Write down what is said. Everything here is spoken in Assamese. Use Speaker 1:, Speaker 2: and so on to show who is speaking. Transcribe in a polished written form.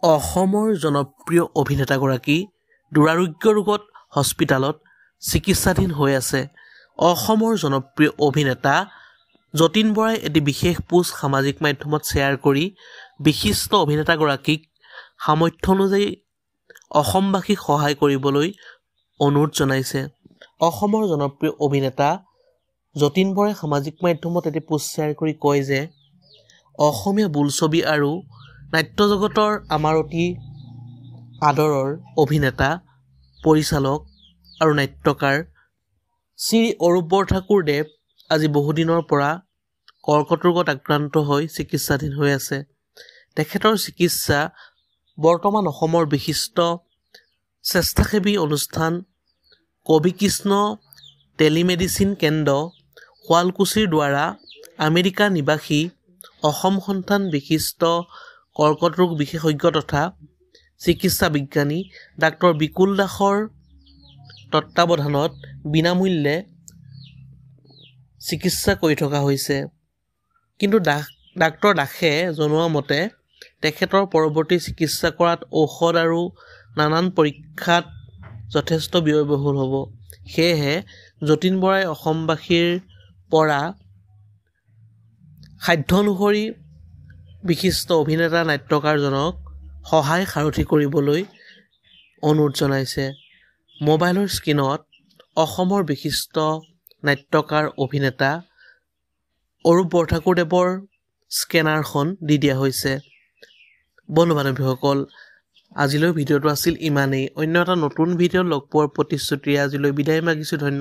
Speaker 1: অসমৰ জনপ্ৰিয় অভিনেতাগৰাকী দুৰাৰোগ্য ৰোগত হস্পিটালত চিকিৎসাধীন হৈ আছে। অসমৰ জনপ্ৰিয় অভিনেতা যতীন বৰাই এটি বিশেষ পোষ্ট সামাজিক মাধ্যমত শ্বেয়াৰ কৰি বিশিষ্ট অভিনেতাগৰাকীক সামৰ্থ্য অনুযায়ী অসমবাসীক সহায় কৰিবলৈ অনুৰোধ জনাইছে। অসমৰ জনপ্ৰিয় অভিনেতা যতীন বৰাই সামাজিক মাধ্যমত এটি পোষ্ট শ্বেয়াৰ কৰি কয় যে অসমীয়া বোলছবি আৰু নাট্য জগতৰ আমাৰ অতি আদৰৰ অভিনেতা, পৰিচালক আৰু নাট্যকাৰ শ্ৰী অৰূপ বৰঠাকুৰদেৱ আজি বহুদিনৰ পৰা কৰ্কট ৰোগত আক্ৰান্ত হৈ চিকিৎসাধীন হৈ আছে। তেখেতৰ চিকিৎসা বৰ্তমান অসমৰ বিশিষ্ট স্বেচ্ছাসেৱী অনুষ্ঠান কবি কৃষ্ণ টেলিমেডিচিন কেন্দ্ৰ শুৱালকুছিৰ দ্বাৰা আমেৰিকা নিবাসী অসম সন্তান বিশিষ্ট কৰ্কট ৰোগ বিশেষজ্ঞ তথা চিকিৎসা বিজ্ঞানী ডাক্তৰ বিকুল দাসৰ তত্বাৱধানত বিনামূল্যে চিকিৎসা কৰি থকা হৈছে। কিন্তু ডাক্তৰ দাসে জনোৱা মতে তেখেতৰ পৰৱৰ্তী চিকিৎসা কৰাত ঔষধ আৰু নানান পৰীক্ষাত যথেষ্ট ব্যয়বহুল হ'ব। সেয়েহে যতীন বৰাই অসমবাসীৰ পৰা সাধ্য অনুসৰি বিশিষ্ট অভিনেতা নাট্যকাৰজনক সহায় সাৰথি কৰিবলৈ অনুৰোধ জনাইছে। মোবাইলৰ স্ক্ৰীণত অসমৰ বিশিষ্ট নাট্যকাৰ অভিনেতা অৰূপ বৰঠাকুৰদেৱৰ স্কেনাৰখন দি দিয়া হৈছে। বন্ধু বান্ধৱীসকল, আজিলৈ ভিডিঅ'টো আছিল ইমানেই। অন্য এটা নতুন ভিডিঅ'ত লগ পোৱাৰ প্ৰতিশ্ৰুতিৰে আজিলৈ বিদায় মাগিছোঁ। ধন্যবাদ।